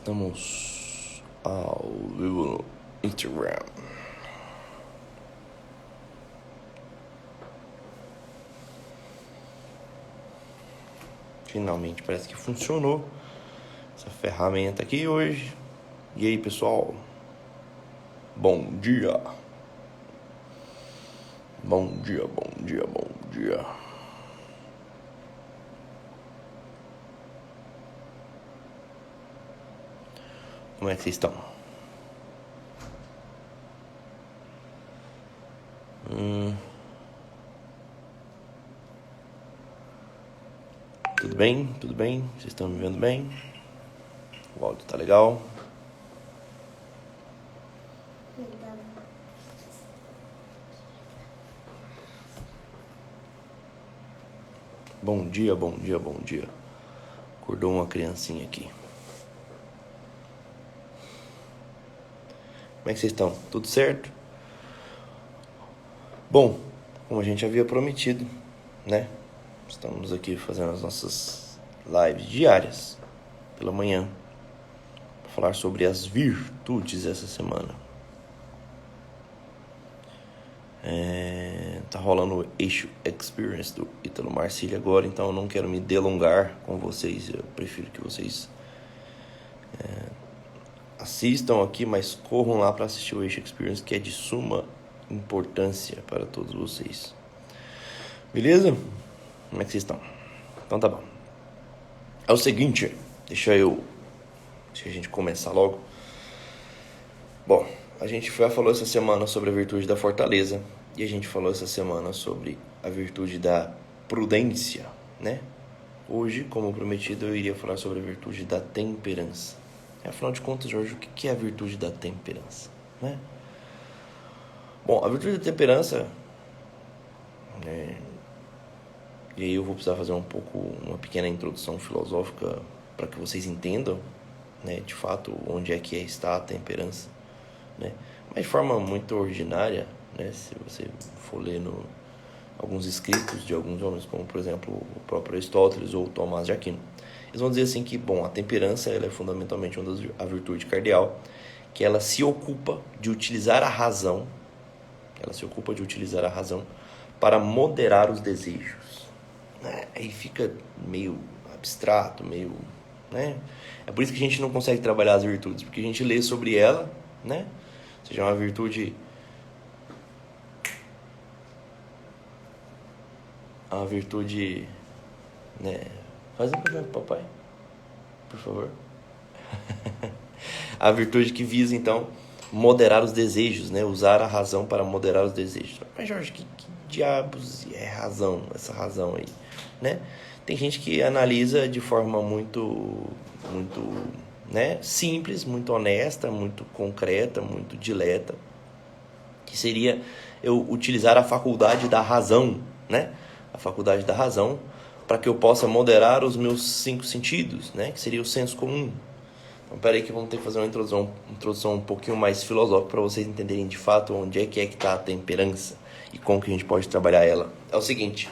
Estamos ao vivo no Instagram. Finalmente parece que funcionou essa ferramenta aqui hoje. E aí, pessoal? Bom dia. Bom dia, bom dia, bom dia. Como é que vocês estão? Tudo bem? Tudo bem? Vocês estão me vendo bem? O áudio tá legal? Bom dia, bom dia, bom dia. Acordou uma criancinha aqui. Como é que vocês estão? Tudo certo? Bom, como a gente havia prometido, né? Estamos aqui fazendo as nossas lives diárias pela manhã para falar sobre as virtudes essa semana. Tá rolando o Eixo Experience do Ítalo Marcílio agora, então eu não quero me delongar com vocês. Eu prefiro que vocês assistam aqui, mas corram lá para assistir o Eixo Experience, que é de suma importância para todos vocês. Beleza? Como é que vocês estão? Então tá bom. É o seguinte, deixa a gente começar logo. Bom, a gente falou essa semana sobre a virtude da fortaleza e a gente falou essa semana sobre a virtude da prudência, né? Hoje, como prometido, eu iria falar sobre a virtude da temperança. Afinal de contas, Jorge, o que é a virtude da temperança, né? Bom, a virtude da temperança, e aí eu vou precisar fazer uma pequena introdução filosófica para que vocês entendam, né, de fato, onde é que está a temperança, né? Mas de forma muito ordinária, né, se você for ler alguns escritos de alguns homens, como por exemplo o próprio Aristóteles ou Tomás de Aquino, eles vão dizer assim que, bom, a temperança ela é fundamentalmente a virtude cardeal, que ela se ocupa de utilizar a razão, para moderar os desejos. Aí fica meio abstrato, meio, né? É por isso que a gente não consegue trabalhar as virtudes, porque a gente lê sobre ela, né? Ou seja, uma virtude, né? Faz um café pro papai, por favor. A virtude que visa, então, moderar os desejos, né? Usar a razão para moderar os desejos. Mas, Jorge, que diabos é razão, essa razão aí, né? Tem gente que analisa de forma muito, né, simples, muito honesta, muito concreta, muito dileta, que seria eu utilizar a faculdade da razão, né? A faculdade da razão para que eu possa moderar os meus 5 sentidos, né? Que seria o senso comum. Então, peraí que vamos ter que fazer uma introdução um pouquinho mais filosófica para vocês entenderem de fato onde é que está a temperança e como que a gente pode trabalhar ela. É o seguinte,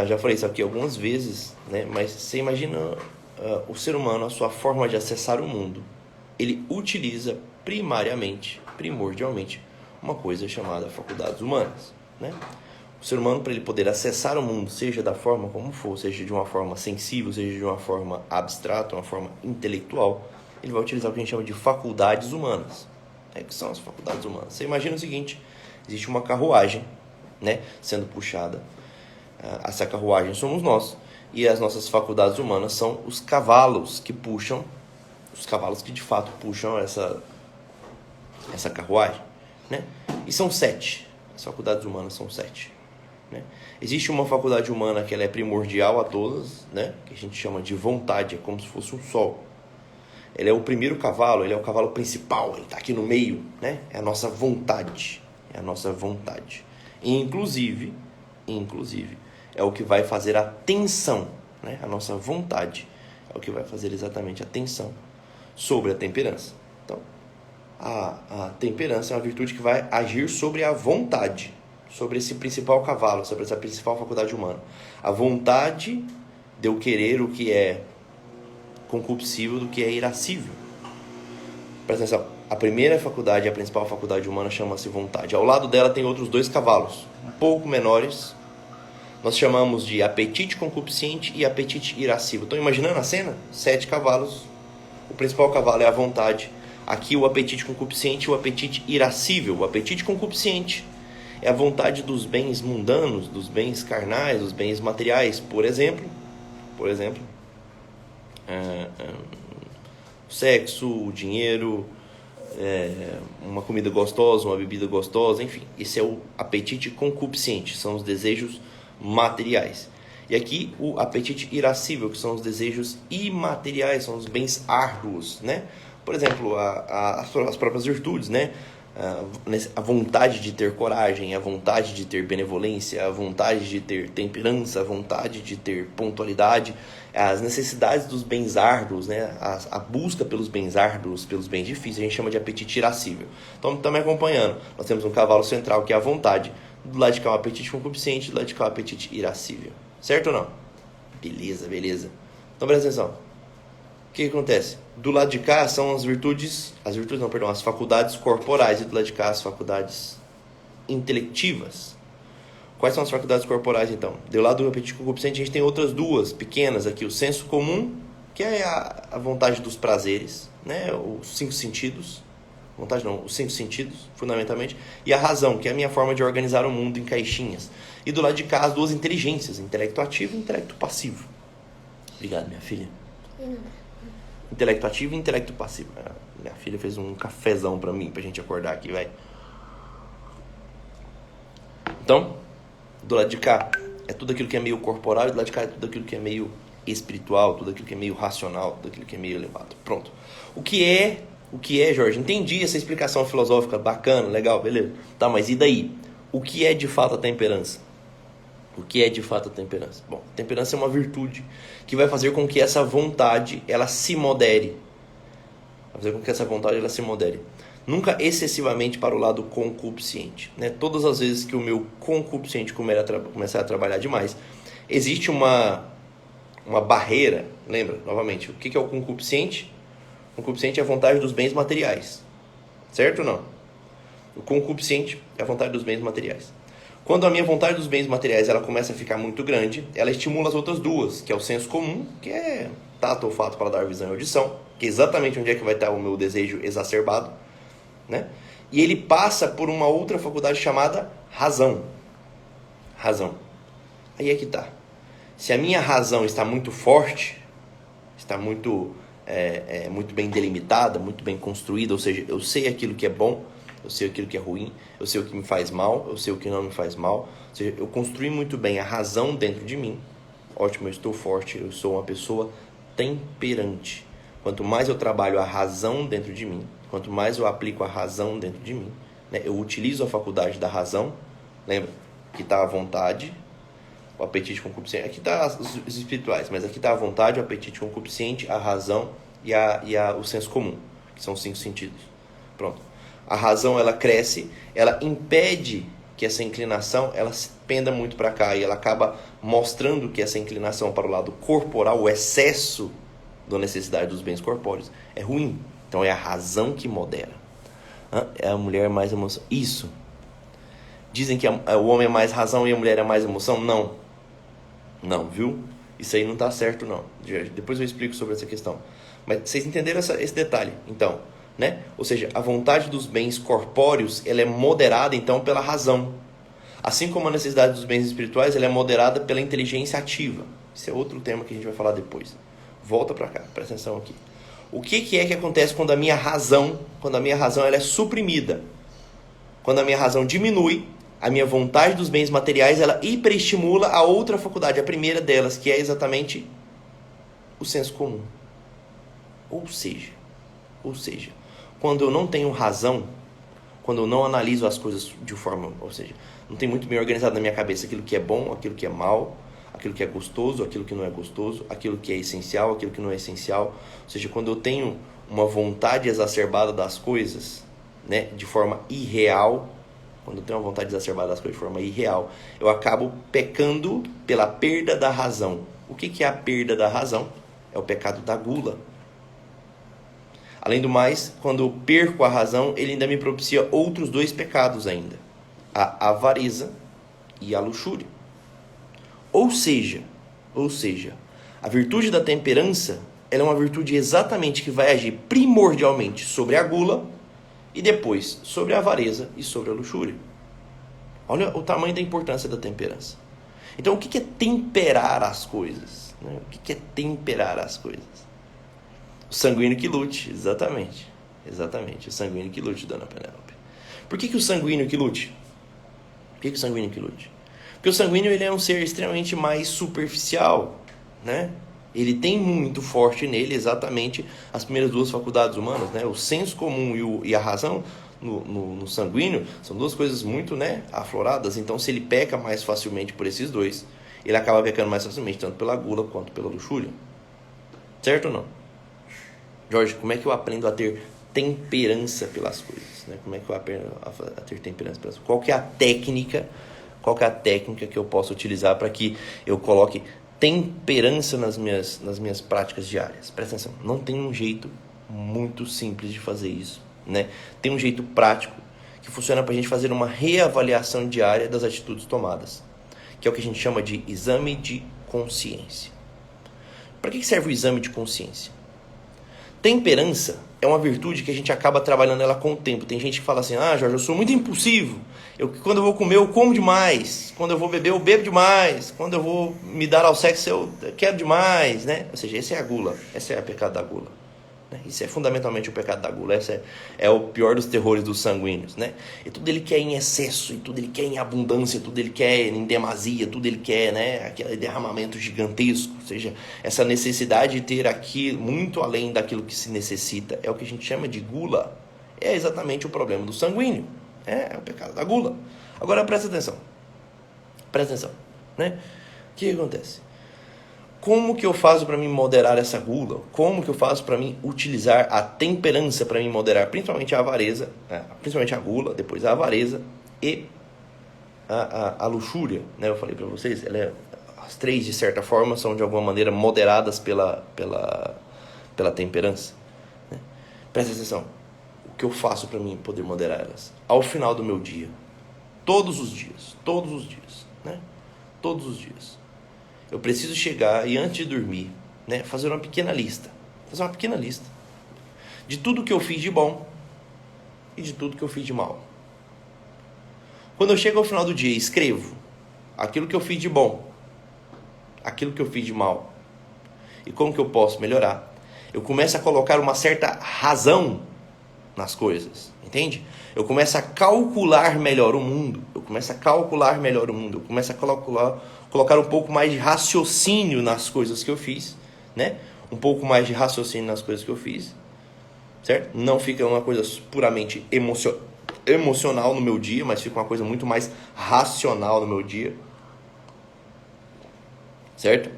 já falei isso aqui algumas vezes, né? Mas você imagina o ser humano, a sua forma de acessar o mundo, ele utiliza primordialmente, uma coisa chamada faculdades humanas, né? O ser humano, para ele poder acessar o mundo, seja da forma como for, seja de uma forma sensível, seja de uma forma abstrata, uma forma intelectual, ele vai utilizar o que a gente chama de faculdades humanas. Que são as faculdades humanas? Você imagina o seguinte, existe uma carruagem, né, sendo puxada. Essa carruagem somos nós, e as nossas faculdades humanas são os cavalos que puxam, os cavalos que de fato puxam essa carruagem, né? E são 7, as faculdades humanas são 7. Né? Existe uma faculdade humana que ela é primordial a todas, né? Que a gente chama de vontade, é como se fosse um sol. Ele é o primeiro cavalo, ele é o cavalo principal, ele está aqui no meio, né? É a nossa vontade, E inclusive, é o que vai fazer a tensão, né? A nossa vontade é o que vai fazer exatamente a tensão sobre a temperança. Então, a temperança é uma virtude que vai agir sobre a vontade, sobre esse principal cavalo, sobre essa principal faculdade humana. A vontade de eu querer o que é concupiscível do que é irascível. Presta atenção, a primeira faculdade, a principal faculdade humana, chama-se vontade. Ao lado dela tem outros 2 cavalos, um pouco menores. Nós chamamos de apetite concupiscente e apetite irascível. Estão imaginando a cena? 7 cavalos, o principal cavalo é a vontade. Aqui o apetite concupiscente e o apetite irascível. O apetite concupiscente é a vontade dos bens mundanos, dos bens carnais, dos bens materiais. Por exemplo, o sexo, o dinheiro, uma comida gostosa, uma bebida gostosa, enfim. Esse é o apetite concupiscente, são os desejos materiais. E aqui o apetite irascível, que são os desejos imateriais, são os bens árduos, né? Por exemplo, as próprias virtudes, né? A vontade de ter coragem, a vontade de ter benevolência, a vontade de ter temperança, a vontade de ter pontualidade, as necessidades dos bens árduos, né? A busca pelos bens árduos, pelos bens difíceis, a gente chama de apetite irascível. Então, estão me acompanhando. Nós temos um cavalo central, que é a vontade. Do lado de cá, o apetite concupiscente, do lado de cá, o apetite irascível. Certo ou não? Beleza. Então, presta atenção. O que acontece? Do lado de cá são as faculdades corporais, e do lado de cá as faculdades intelectivas. Quais são as faculdades corporais, então? Do lado do apetite concupiscente, a gente tem outras 2 pequenas aqui. O senso comum, que é a vontade dos prazeres, né? Os 5 sentidos. Os 5 sentidos, fundamentalmente. E a razão, que é a minha forma de organizar o mundo em caixinhas. E do lado de cá, as 2 inteligências, intelecto ativo e intelecto passivo. Obrigado, minha filha. Intelecto ativo e intelecto passivo. Minha filha fez um cafezão pra mim, pra gente acordar aqui, vai. Então, do lado de cá é tudo aquilo que é meio corporal, e do lado de cá é tudo aquilo que é meio espiritual, tudo aquilo que é meio racional, tudo aquilo que é meio elevado. Pronto. O que é, Jorge? Entendi essa explicação filosófica, bacana, legal, beleza. Tá, mas e daí? O que é de fato a temperança? O que é de fato a temperança? Bom, a temperança é uma virtude que vai fazer com que essa vontade ela se modere. Vai fazer com que essa vontade ela se modere. Nunca excessivamente para o lado concupiscente, né? Todas as vezes que o meu concupiscente começar a trabalhar demais, existe uma barreira. Lembra, novamente, o que é o concupiscente? O concupiscente é a vontade dos bens materiais. Certo ou não? O concupiscente é a vontade dos bens materiais. Quando a minha vontade dos bens materiais ela começa a ficar muito grande, ela estimula as outras 2, que é o senso comum, que é tato, olfato, paladar, visão e audição, que é exatamente onde é que vai estar o meu desejo exacerbado, né? E ele passa por uma outra faculdade chamada razão. Aí é que tá. Se a minha razão está muito forte, está muito bem delimitada, muito bem construída, ou seja, eu sei aquilo que é bom, eu sei aquilo que é ruim, eu sei o que me faz mal, eu sei o que não me faz mal. Ou seja, eu construí muito bem a razão dentro de mim. Ótimo, eu estou forte, eu sou uma pessoa temperante. Quanto mais eu trabalho a razão dentro de mim, quanto mais eu aplico a razão dentro de mim, né, eu utilizo a faculdade da razão. Lembra? Aqui está a vontade, o apetite concupiscente. Aqui está os espirituais, mas aqui está a vontade, o apetite concupiscente, a razão e o senso comum, que são os 5 sentidos. Pronto. A razão ela cresce, ela impede que essa inclinação ela se penda muito para cá e ela acaba mostrando que essa inclinação para o lado corporal, o excesso da necessidade dos bens corpóreos é ruim. Então é a razão que modera. É a mulher mais emoção. Isso. Dizem que o homem é mais razão e a mulher é mais emoção? Não, viu? Isso aí não está certo, não. Depois eu explico sobre essa questão. Mas vocês entenderam esse detalhe? Então, né? Ou seja, a vontade dos bens corpóreos ela é moderada, então, pela razão. Assim como a necessidade dos bens espirituais ela é moderada pela inteligência ativa. Esse é outro tema que a gente vai falar depois. Volta para cá, presta atenção aqui. O que é que acontece quando a minha razão ela é suprimida? Quando a minha razão diminui, a minha vontade dos bens materiais ela hiperestimula a outra faculdade, a primeira delas, que é exatamente o senso comum. Ou seja, quando eu não tenho razão, quando eu não analiso as coisas de forma, ou seja, não tem muito bem organizado na minha cabeça aquilo que é bom, aquilo que é mal, aquilo que é gostoso, aquilo que não é gostoso, aquilo que é essencial, aquilo que não é essencial. Ou seja, quando eu tenho uma vontade exacerbada das coisas, né, de forma irreal, quando eu tenho uma vontade exacerbada das coisas de forma irreal, eu acabo pecando pela perda da razão. O que é a perda da razão? É o pecado da gula. Além do mais, quando eu perco a razão, ele ainda me propicia outros 2 pecados ainda. A avareza e a luxúria. Ou seja, a virtude da temperança, ela é uma virtude exatamente que vai agir primordialmente sobre a gula e depois sobre a avareza e sobre a luxúria. Olha o tamanho da importância da temperança. Então, o que é temperar as coisas? O que é temperar as coisas? O sanguíneo que lute, exatamente. Exatamente, o sanguíneo que lute, dona Penélope. Por que o sanguíneo que lute? Por que o sanguíneo que lute? Porque o sanguíneo ele é um ser extremamente mais superficial, né? Ele tem muito forte nele exatamente as primeiras 2 faculdades humanas, né? O senso comum e a razão no sanguíneo são 2 coisas muito, né, afloradas. Então, se ele peca mais facilmente por esses 2, ele acaba pecando mais facilmente, tanto pela gula quanto pela luxúria. Certo ou não? Jorge, como é que eu aprendo a ter temperança pelas coisas? Né? Como é que eu aprendo a ter temperança pelas coisas? Qual que é a técnica que eu posso utilizar para que eu coloque temperança nas minhas práticas diárias? Presta atenção, não tem um jeito muito simples de fazer isso, né? Tem um jeito prático que funciona para a gente fazer uma reavaliação diária das atitudes tomadas, que é o que a gente chama de exame de consciência. Para que serve o exame de consciência? Temperança é uma virtude que a gente acaba trabalhando ela com o tempo. Tem gente que fala assim, Jorge, eu sou muito impulsivo. Quando eu vou comer, eu como demais. Quando eu vou beber, eu bebo demais. Quando eu vou me dar ao sexo, eu quero demais, né? Ou seja, essa é a gula. Esse é o pecado da gula. Isso é fundamentalmente o pecado da gula. Esse é o pior dos terrores dos sanguíneos, né? E tudo ele quer em excesso, e tudo ele quer em abundância, tudo ele quer em demasia, tudo ele quer, né? Aquele derramamento gigantesco. Ou seja, essa necessidade de ter aqui muito além daquilo que se necessita é o que a gente chama de gula. É exatamente o problema do sanguíneo. É o pecado da gula. Agora presta atenção. Né? O que acontece? Como que eu faço para mim moderar essa gula? Como que eu faço para mim utilizar a temperança para mim moderar, principalmente a avareza, principalmente a gula, depois a avareza e a luxúria, né? Eu falei para vocês, as 3 de certa forma são de alguma maneira moderadas pela temperança, né? Presta atenção, o que eu faço para mim poder moderar elas? Ao final do meu dia, todos os dias, né? Todos os dias. Eu preciso chegar e antes de dormir, né, fazer uma pequena lista de tudo que eu fiz de bom e de tudo que eu fiz de mal. Quando eu chego ao final do dia e escrevo aquilo que eu fiz de bom, aquilo que eu fiz de mal e como que eu posso melhorar, eu começo a colocar uma certa razão nas coisas, entende? Eu começo a calcular melhor o mundo, eu começo a colocar um pouco mais de raciocínio nas coisas que eu fiz, né? Certo? Não fica uma coisa puramente emocional no meu dia, mas fica uma coisa muito mais racional no meu dia, certo?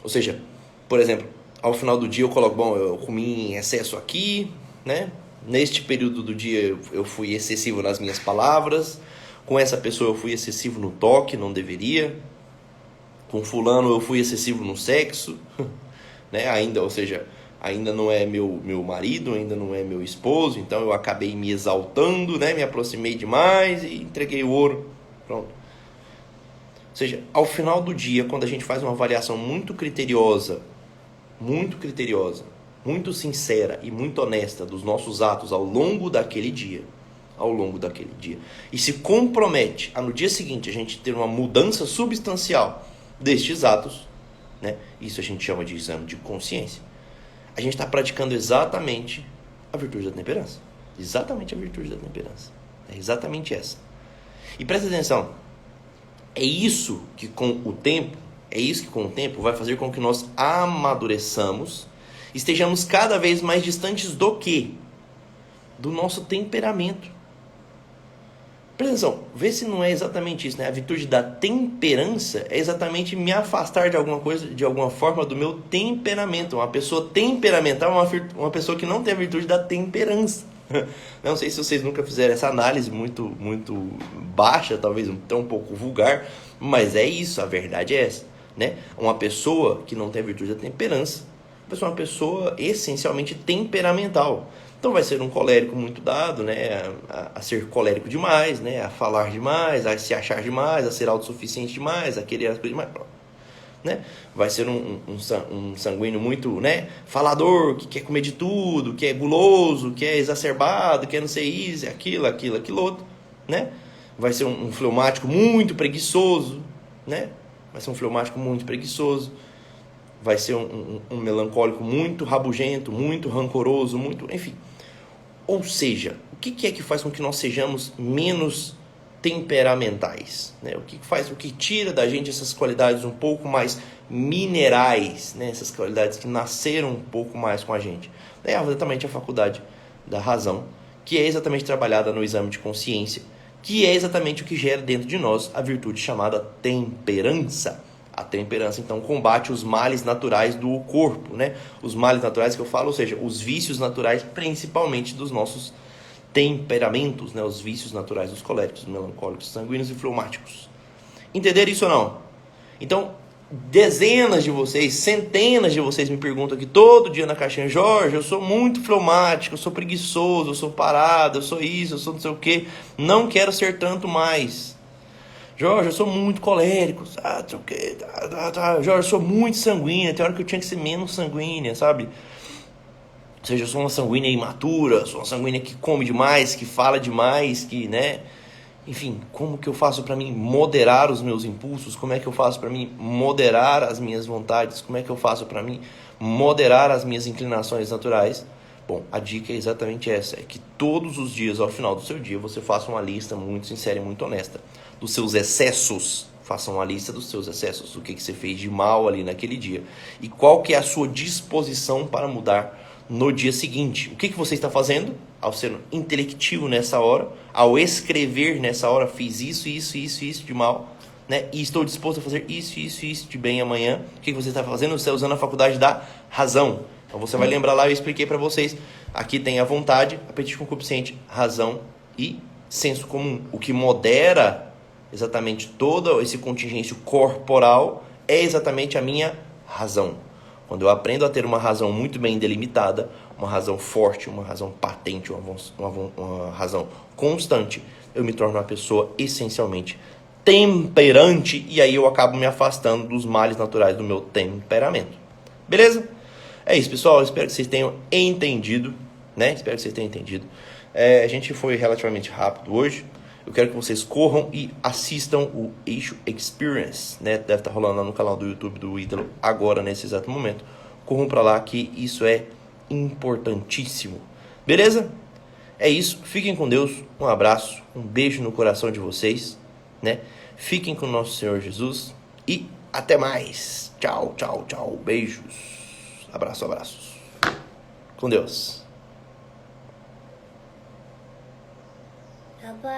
Ou seja, por exemplo, ao final do dia eu coloco, eu comi em excesso aqui, né? Neste período do dia eu fui excessivo nas minhas palavras, com essa pessoa eu fui excessivo no toque, não deveria, com fulano eu fui excessivo no sexo, né? Ainda não é meu marido, ainda não é meu esposo, então eu acabei me exaltando, né? Me aproximei demais e entreguei o ouro, pronto. Ou seja, ao final do dia, quando a gente faz uma avaliação muito criteriosa, muito sincera e muito honesta dos nossos atos ao longo daquele dia, e se compromete a no dia seguinte a gente ter uma mudança substancial destes atos, né? Isso a gente chama de exame de consciência. A gente está praticando exatamente a virtude da temperança. Exatamente a virtude da temperança. É exatamente essa. E presta atenção, é isso que com o tempo vai fazer com que nós amadureçamos, estejamos cada vez mais distantes do quê? Do nosso temperamento. Presta atenção, vê se não é exatamente isso, né? A virtude da temperança é exatamente me afastar de alguma coisa, de alguma forma, do meu temperamento. Uma pessoa temperamental é uma pessoa que não tem a virtude da temperança. Não sei se vocês nunca fizeram essa análise muito, muito baixa, talvez até um pouco vulgar, mas é isso, a verdade é essa. né? Uma pessoa que não tem a virtude da temperança vai ser uma pessoa essencialmente temperamental. Então vai ser um colérico muito dado, né, a ser colérico demais, né, a falar demais, a se achar demais, a ser autossuficiente demais, a querer as coisas demais, né? Vai ser um sanguíneo muito, né, falador, que quer comer de tudo, que é guloso, que é exacerbado, que é não sei isso, aquilo outro, né? Vai ser um fleumático muito preguiçoso, né? Vai ser um fleumático muito preguiçoso. Vai ser um melancólico muito rabugento, muito rancoroso, muito, enfim. Ou seja, o que é que faz com que nós sejamos menos temperamentais, né? O que faz, o que tira da gente essas qualidades um pouco mais minerais, né? Essas qualidades que nasceram um pouco mais com a gente. É exatamente a faculdade da razão, que é exatamente trabalhada no exame de consciência, que é exatamente o que gera dentro de nós a virtude chamada temperança. A temperança, então, combate os males naturais do corpo, né? Os males naturais que eu falo, ou seja, os vícios naturais, principalmente dos nossos temperamentos, né? Os vícios naturais dos coléricos, melancólicos, sanguíneos e fleumáticos. Entenderam isso ou não? Então, dezenas de vocês, centenas de vocês me perguntam aqui todo dia na caixinha: Jorge, eu sou muito fleumático, eu sou preguiçoso, eu sou parado, eu sou isso, eu sou não sei o quê, não quero ser tanto mais. Jorge, eu sou muito colérico, não sei o quê, Jorge, eu sou muito sanguínea, tem hora que eu tinha que ser menos sanguínea, sabe? Ou seja, eu sou uma sanguínea imatura, sou uma sanguínea que come demais, que fala demais, que, né? Enfim, como que eu faço para mim moderar os meus impulsos? Como é que eu faço para mim moderar as minhas vontades? Como é que eu faço para mim moderar as minhas inclinações naturais? Bom, a dica é exatamente essa, é que todos os dias, ao final do seu dia, você faça uma lista muito sincera e muito honesta dos seus excessos. Faça uma lista dos seus excessos, o que você fez de mal ali naquele dia. E qual que é a sua disposição para mudar no dia seguinte. O que você está fazendo? Ao ser intelectivo nessa hora, ao escrever nessa hora, fiz isso de mal, né? E estou disposto a fazer isso de bem amanhã. O que você está fazendo? Você está usando a faculdade da razão. Então você vai lembrar lá, eu expliquei para vocês. Aqui tem a vontade, apetite concupiscente, razão e senso comum. O que modera exatamente todo esse contingêncio corporal é exatamente a minha razão. Quando eu aprendo a ter uma razão muito bem delimitada, uma razão forte, uma razão patente, uma razão constante, eu me torno uma pessoa essencialmente temperante e aí eu acabo me afastando dos males naturais do meu temperamento. Beleza? É isso, pessoal. Espero que vocês tenham entendido, né? Espero que vocês tenham entendido. A gente foi relativamente rápido hoje. Eu quero que vocês corram e assistam o Eixo Experience, né? Deve estar rolando lá no canal do YouTube do Ítalo agora, nesse exato momento. Corram para lá que isso é importantíssimo. Beleza? É isso. Fiquem com Deus. Um abraço. Um beijo no coração de vocês, né? Fiquem com o nosso Senhor Jesus. E até mais. Tchau, tchau, tchau. Beijos. Abraços. Com Deus. Papai.